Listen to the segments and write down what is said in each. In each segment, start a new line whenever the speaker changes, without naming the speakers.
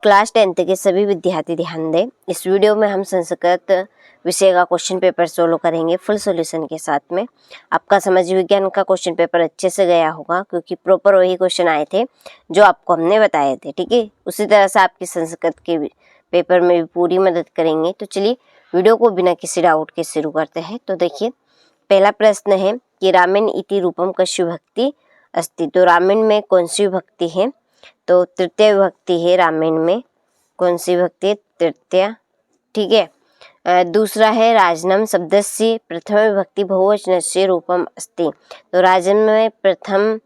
Class 10th के सभी विद्यार्थी ध्यान दें। इस वीडियो में हम संस्कृत विषय का क्वेश्चन पेपर सोल्व करेंगे फुल सॉल्यूशन के साथ में। आपका समाज विज्ञान का क्वेश्चन पेपर अच्छे से गया होगा क्योंकि प्रॉपर वही क्वेश्चन आए थे जो आपको हमने बताए थे। ठीक है, उसी तरह से आपकी संस्कृत के पेपर में भी पूरी मदद करेंगे। तो चलिए वीडियो को बिना किसी डाउट के शुरू करते हैं। तो देखिए, पहला प्रश्न है कि रामेण इति रूपम कस्य विभक्ति अस्ति। तो रामेण में कौन सी विभक्ति है? तो तृतीय विभक्ति है रामेण में। कौन सी विभक्ति? तृतीय। ठीक है। दूसरा है राजनम शब्दस्य प्रथम विभक्ति बहुवचनस्य रूपम अस्ति। तो राजन में प्रथम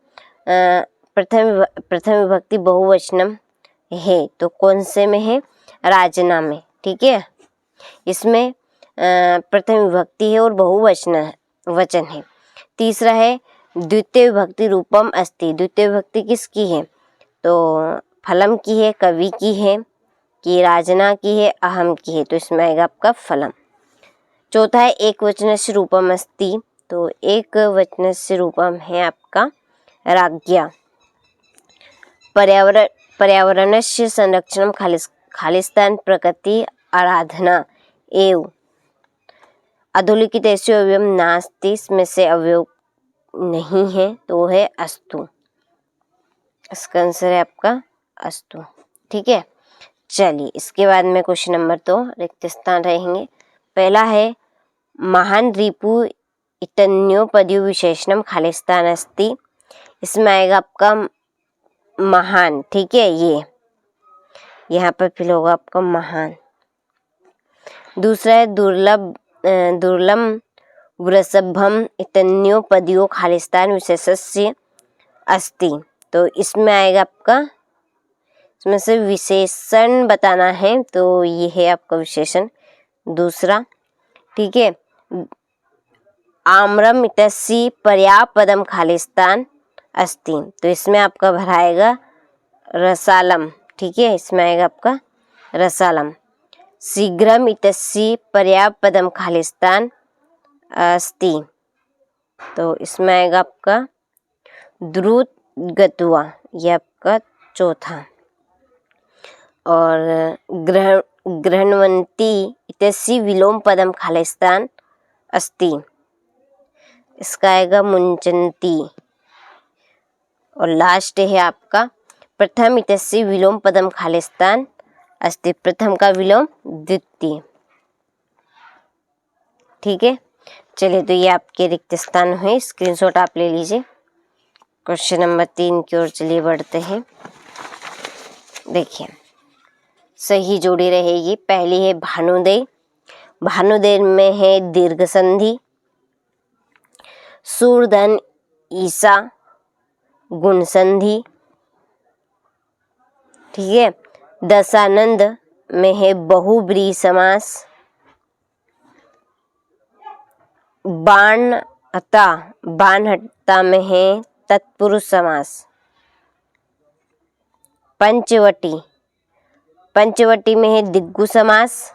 विभक्ति बहुवचनम है। तो कौन से में है? राजना में। ठीक है, इसमें प्रथम विभक्ति है और वचन है। तीसरा है द्वितीय विभक्ति रूपम अस्ति। द्वितीय विभक्ति किसकी है? तो फलम की है, कवि की है, कि राजना की है, अहम की है। तो इसमें आएगा आपका फलम। चौथा है एक वचनस्य रूपम अस्ति। तो एक वचनस्य रूपम है आपका राज्ञा। पर्यावरणस्य संरक्षणम खालिस्तान प्रकृति आराधना एवं अधोलिखित ऐसे अवयव नास्ति। इसमें से अवयव नहीं है तो वो है अस्तु। इसका आंसर है आपका अस्तु। ठीक है, चलिए इसके बाद में क्वेश्चन नंबर 2 रिक्त स्थान रहेंगे। पहला है महान रिपु इतन्योपदीय विशेषणम खालिस्तान अस्ति। इसमें आएगा आपका महान। ठीक है, ये यहाँ पर फिल होगा आपका महान। दूसरा है दुर्लभ वृषभम इतन्योपदीयो खालिस्तान विशेषस्य अस्ति। तो इसमें आएगा आपका, इसमें से विशेषण बताना है तो ये है आपका विशेषण दूसरा। ठीक है, आम्रम इतस्य पर्यापदम खालिस्तान अस्ति। तो इसमें आपका भराएगा रसालम। ठीक है, इसमें आएगा आपका रसालम। शीघ्रम इतस्य पर्यापदम खालिस्तान अस्ति। तो इसमें आएगा आपका द्रुत गत्वा, ये आपका चौथा। और ग्रहणवंती इतस्य विलोम पदम खालिस्तान अस्ति। इसका आएगा मुंचंती। और लास्ट है आपका प्रथम इतस्य विलोम पदम खालिस्तान अस्ति। प्रथम का विलोम द्वितीय। ठीक है, चलिए तो ये आपके रिक्त स्थान हुए। स्क्रीनशॉट आप ले लीजिए। क्वेश्चन नंबर 3 की ओर चलिए बढ़ते हैं। देखिए, सही जोड़ी रहेगी। पहली है भानुदय। भानुदय में है दीर्घ संधि। सूर्धन ईसा गुण संधि। ठीक है, दशानंद में है बहुब्रीहि समास। बाणहट्टा में है तत्पुरुष समास। पंचवटी में है दिग्गु समास।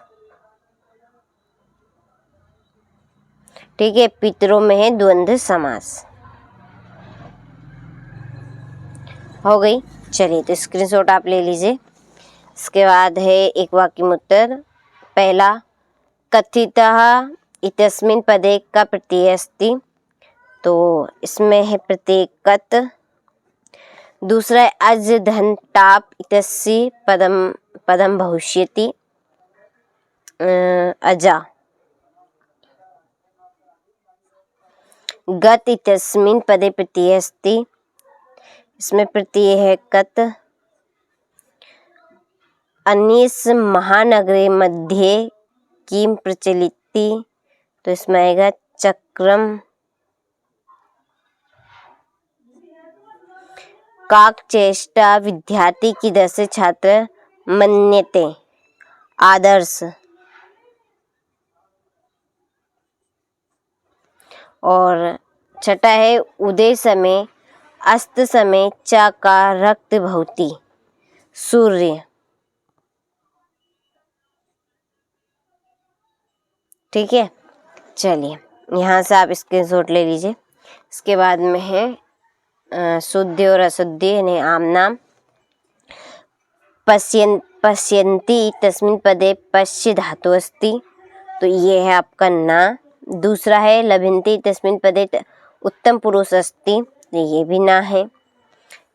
ठीक है, पितरों में है द्वंद्व समास। हो गई। चलिए तो स्क्रीनशॉट आप ले लीजिए। इसके बाद है एक वाक्य में उत्तर। पहला, कथितः इतस्मिन् पदे का प्रत्यय अस्ति। तो इसमें है प्रत्यय कत। दूसरा है अज धन टाप इतस्य पदम भविष्यति अजा। गत इतस्मिन् पदे प्रत्यय अस्ति। इसमें प्रत्यय है कत। अन्यस महानगरे मध्ये किम प्रचलिति। तो इसमें आएगा चक्रम। काक चेष्टा विद्यार्थी की दर से छात्र मन्यते आदर्श। और छठा है उदय समय अस्त समय च का रक्त भवति सूर्य। ठीक है, चलिए यहाँ से आप स्क्रीनशॉट ले लीजिए। इसके बाद में है शुद्ध और अशुद्ध यानी आम नाम। पश्यन्ति तस्मिन् पदे पश्य धातु अस्ति, तो ये है आपका ना। दूसरा है लभन्ते तस्मिन् पदे उत्तम पुरुष अस्ति, तो ये भी ना है।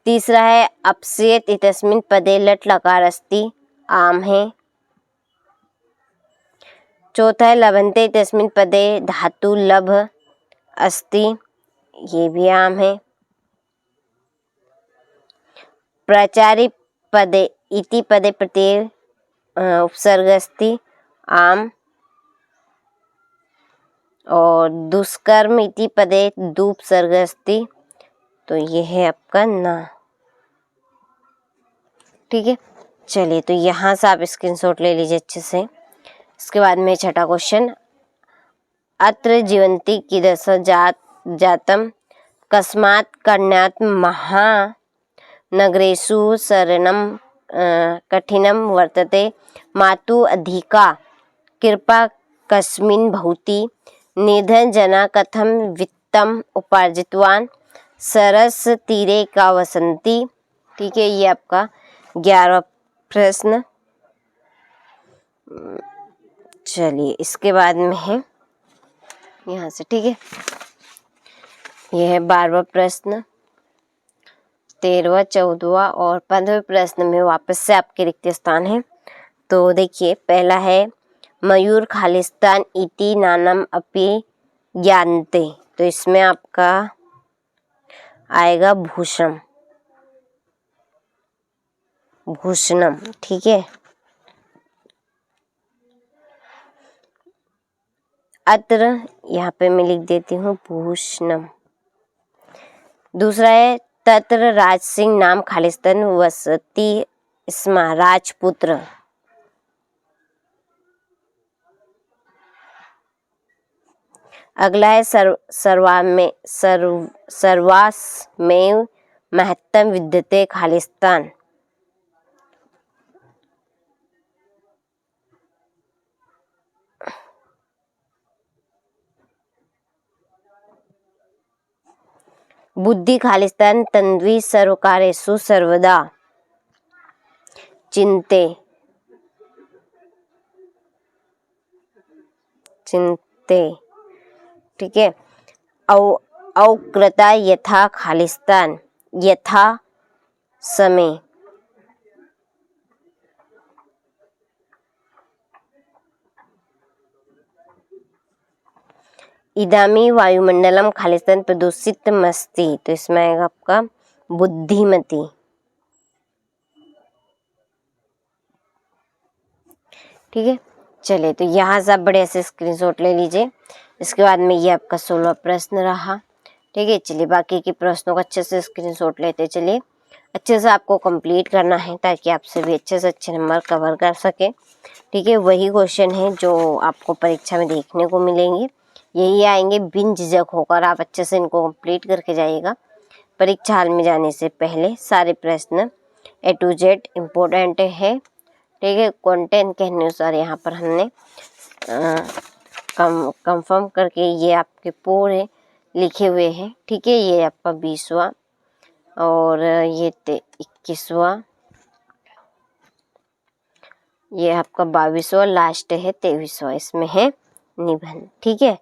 तीसरा है अप्स्येत तस्मिन् पदे लट लकार अस्ति, आम है। चौथा है लभन्ते तस्मिन् पदे धातु लभ अस्ति, ये भी आम है। प्राचार्य पदे इति पदे प्रत्यय उपसर्ग अस्ति, आम। और दुष्कर्म इति पदे दुपसर्ग अस्ति, तो ये है आपका ना। ठीक है, चलिए तो यहाँ से आप स्क्रीनशॉट ले लीजिए अच्छे से। इसके बाद में छठा क्वेश्चन, अत्र जीवन्ति कीदृश जातम कस्मात् कारणात् महानगरेषु शरणं कठिनं वर्तते, मातु अधिका कृपा कस्मिन् भवति, निर्धन जना कथम वित्तम उपार्जितवान, सरस तीरे का वसंती। ठीक है, ये आपका 11वां प्रश्न। चलिए इसके बाद में है यहाँ से, ठीक है, यह है 12वां प्रश्न। 13वां, 14वां और 15वें प्रश्न में वापस से आपके रिक्त स्थान है। तो देखिए, पहला है मयूर खालिस्तान इति नानम अपि ज्ञानते, तो इसमें आपका आएगा भूषण, भूषणम। ठीक है, अत्र यहाँ पे मैं लिख देती हूँ भूषणम। दूसरा है तत्र राज सिंह नाम खालिस्तान वसति स्म, राजपुत्र। अगला है सर्वास्मेव महत्तम विद्यते खालिस्तान। बुद्धि खालिस्तान तन्वी सर्वकारेषु सर्वदा चिंते। ठीक है, औकृता यथा खालिस्तान यथा समय। इदामी वायुमंडलम खालिस्तान प्रदूषित मस्ती, तो इसमें आएगा आपका बुद्धिमती। ठीक है, चलिए तो यहाँ से आप बड़े ऐसे स्क्रीनशॉट ले लीजिए। इसके बाद में ये आपका 16वां प्रश्न रहा। ठीक है, चलिए बाकी के प्रश्नों का अच्छे से स्क्रीनशॉट लेते चलिए। अच्छे से आपको कंप्लीट करना है ताकि आपसे भी अच्छे से अच्छे नंबर कवर कर सके। ठीक है, वही क्वेश्चन है जो आपको परीक्षा में देखने को मिलेंगे, यही आएंगे बिन झिझक होकर। आप अच्छे से इनको कंप्लीट करके जाइएगा। परीक्षा हाल में जाने से पहले सारे प्रश्न A to Z इम्पोर्टेंट है। ठीक है, कंटेंट के अनुसार यहाँ पर हमने कंफर्म करके ये आपके पूरे लिखे हुए हैं। ठीक है, ये आपका 20वां और ये 21वां, ये आपका 22वां, लास्ट है 23वां, इसमें है निबंध। ठीक है,